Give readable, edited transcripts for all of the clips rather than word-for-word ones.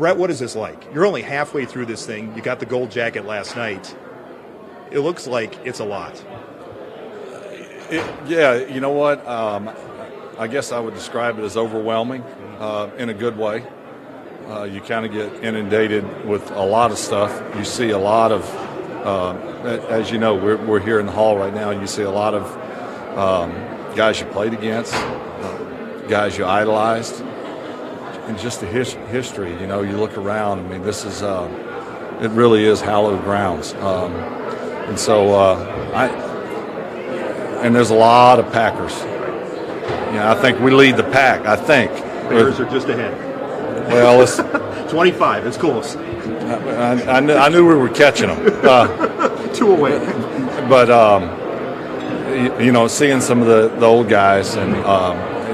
Brett, what is this like? You're only halfway through this thing. You got the gold jacket last night. It looks like it's a lot. Yeah, you know what? I guess I would describe it as overwhelming in a good way. You kind of get inundated with a lot of stuff. You see a lot of, as you know, we're here in the hall right now, and you see a lot of guys you played against, guys you idolized, and just the history. You know, you look around. I mean, this is it really is hallowed grounds, and so and there's a lot of Packers. You know, I think we lead the pack. I think Bears are just ahead. Well, it's 25. It's close. I knew we were catching them. 2 away. But you know, seeing some of the old guys and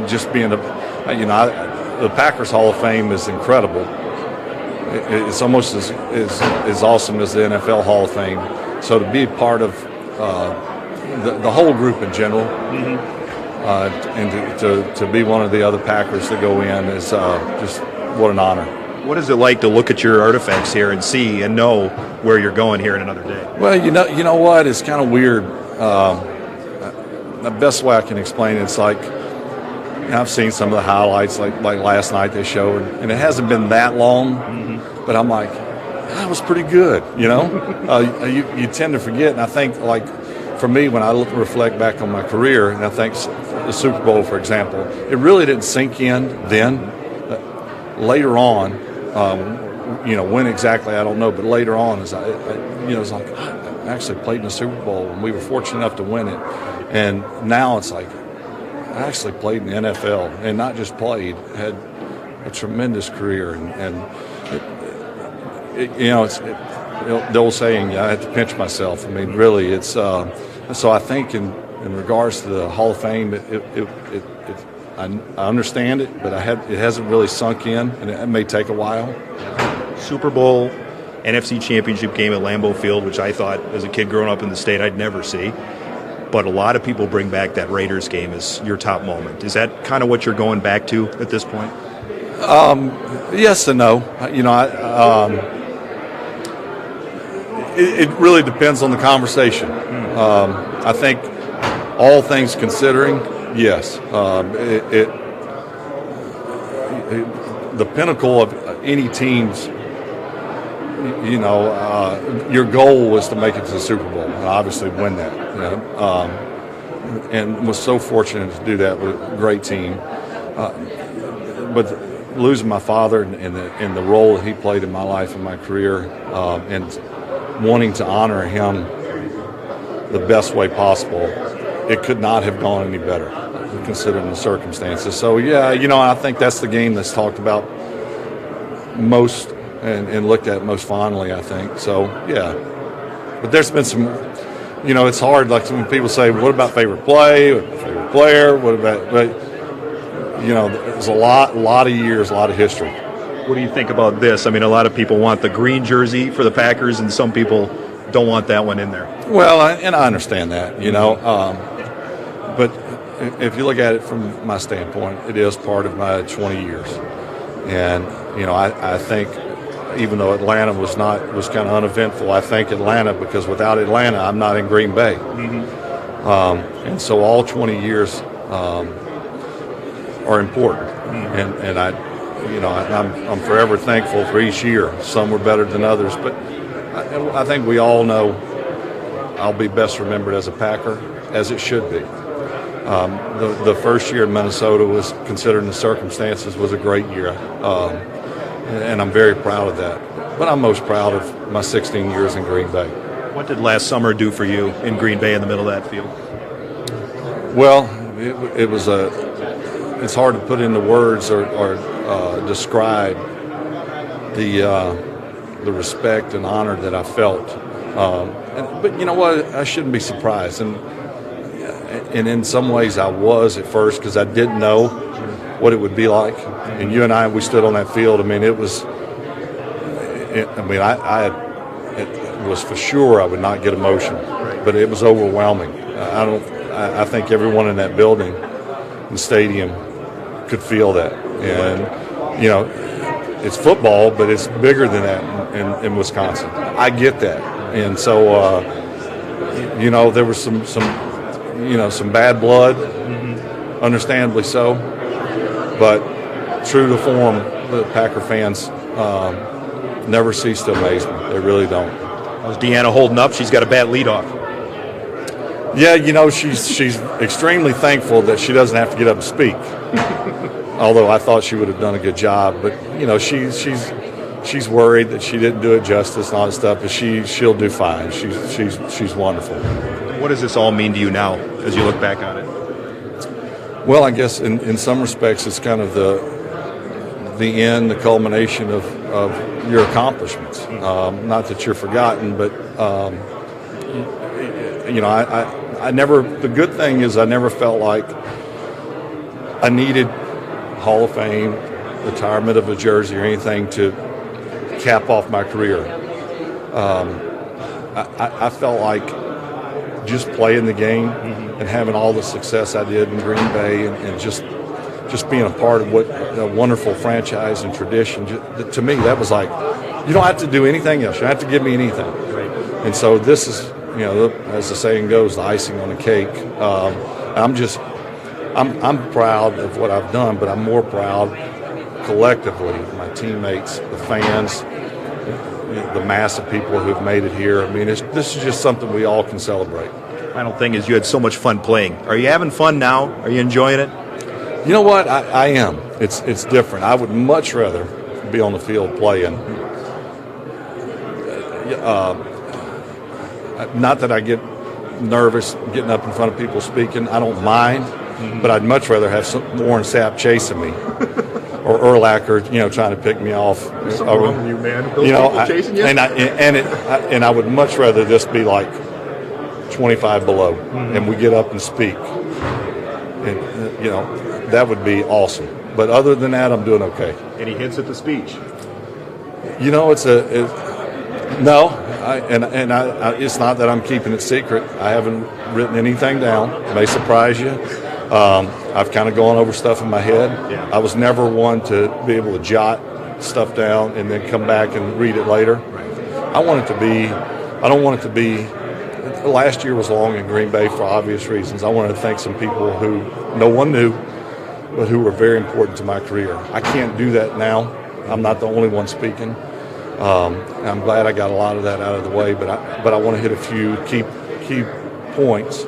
just being the Packers Hall of Fame is incredible. It's almost as awesome as the NFL Hall of Fame. So to be part of the whole group in general, and to be one of the other Packers to go in is just what an honor. What is it like to look at your artifacts here and see and know where you're going here in another day? Well, you know what? It's kind of weird. The best way I can explain it, it's like, you know, I've seen some of the highlights, like last night they showed, and it hasn't been that long, but I'm like, that was pretty good, you know? You tend to forget, and I think, like, for me, when I reflect back on my career, and I think the Super Bowl, for example, it really didn't sink in then. Later on, you know, when exactly, I don't know, but later on, as it's like, I actually played in the Super Bowl, and we were fortunate enough to win it. And now it's like, I actually played in the NFL, and not just played, had a tremendous career. And you know, it's the old saying, I had to pinch myself. I mean, really, it's so I think in regards to the Hall of Fame, I understand it, but it hasn't really sunk in, and it may take a while. Super Bowl, NFC Championship game at Lambeau Field, which I thought as a kid growing up in the state I'd never see. But a lot of people bring back that Raiders game as your top moment. Is that kind of what you're going back to at this point? Yes and no. You know, it really depends on the conversation. I think all things considering, yes. The pinnacle of any team's, you know, your goal was to make it to the Super Bowl and obviously win that. You know, and was so fortunate to do that with a great team. But losing my father and the role that he played in my life and my career, and wanting to honor him the best way possible, it could not have gone any better considering the circumstances. So, yeah, you know, I think that's the game that's talked about most and looked at most fondly, I think. So, yeah. But there's been some, you know, it's hard. Like when people say, what about favorite play, what about favorite player, what about, but, you know, there's a lot of years, a lot of history. What do you think about this? I mean, a lot of people want the green jersey for the Packers, and some people don't want that one in there. Well, and I understand that, you know. But if you look at it from my standpoint, it is part of my 20 years. And, you know, I think even though Atlanta was kind of uneventful, I think Atlanta, because without Atlanta, I'm not in Green Bay. And so all 20 years are important. And I'm forever thankful for each year. Some were better than others, but I think we all know I'll be best remembered as a Packer, as it should be. The first year in Minnesota was, considering the circumstances, was a great year, and I'm very proud of that. But I'm most proud of my 16 years in Green Bay. What did last summer do for you in Green Bay in the middle of that field? Well, it was it's hard to put into words or describe the respect and honor that I felt. But you know what? I shouldn't be surprised. And in some ways I was at first, because I didn't know what it would be like. And you and I, we stood on that field. I mean, it was was for sure I would not get emotional, but it was overwhelming. I think everyone in that building, the stadium, could feel that. And, you know, it's football, but it's bigger than that in Wisconsin. I get that, and so there was some bad blood, understandably so, but true to form, the Packer fans never cease to amaze me. They really don't. How's Deanna holding up? She's got a bad leadoff. Yeah, she's extremely thankful that she doesn't have to get up and speak. Although I thought she would have done a good job, but she's worried that she didn't do it justice and all that stuff. But she'll do fine. She's wonderful. What does this all mean to you now as you look back on it? Well, I guess in some respects it's kind of the end, the culmination of your accomplishments. Not that you're forgotten, but I never. The good thing is I never felt like I needed Hall of Fame, retirement of a jersey, or anything to cap off my career. I felt like just playing the game and having all the success I did in Green Bay, and just being a part of what a wonderful franchise and tradition. To me, that was like, you don't have to do anything else. You don't have to give me anything. Right. And so this is, as the saying goes, the icing on the cake. I'm proud of what I've done, but I'm more proud collectively, my teammates, the fans, the mass of people who've made it here. I mean, this is just something we all can celebrate. Final thing is, you had so much fun playing. Are you having fun now? Are you enjoying it? You know what? I am. It's different. I would much rather be on the field playing. Not that I get nervous getting up in front of people speaking. I don't mind, but I'd much rather have Warren Sapp chasing me, or Urlacher, trying to pick me off. There's something wrong with you, man. Those people chasing you? And I would much rather this be like 25 below, and we get up and speak. And that would be awesome. But other than that, I'm doing okay. Any hints at the speech? No. It's not that I'm keeping it secret. I haven't written anything down. It may surprise you. I've kind of gone over stuff in my head. Yeah. I was never one to be able to jot stuff down and then come back and read it later. Right. I don't want it to be. Last year was long in Green Bay for obvious reasons. I wanted to thank some people who no one knew, but who were very important to my career. I can't do that now. I'm not the only one speaking. I'm glad I got a lot of that out of the way, but I want to hit a few key points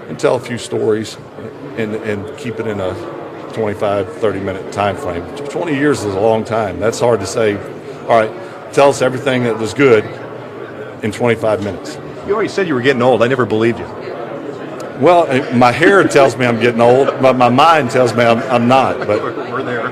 and tell a few stories and keep it in a 25, 30-minute time frame. 20 years is a long time. That's hard to say. All right, tell us everything that was good in 25 minutes. You already said you were getting old. I never believed you. Well, my hair tells me I'm getting old, but my mind tells me I'm not. But we're there.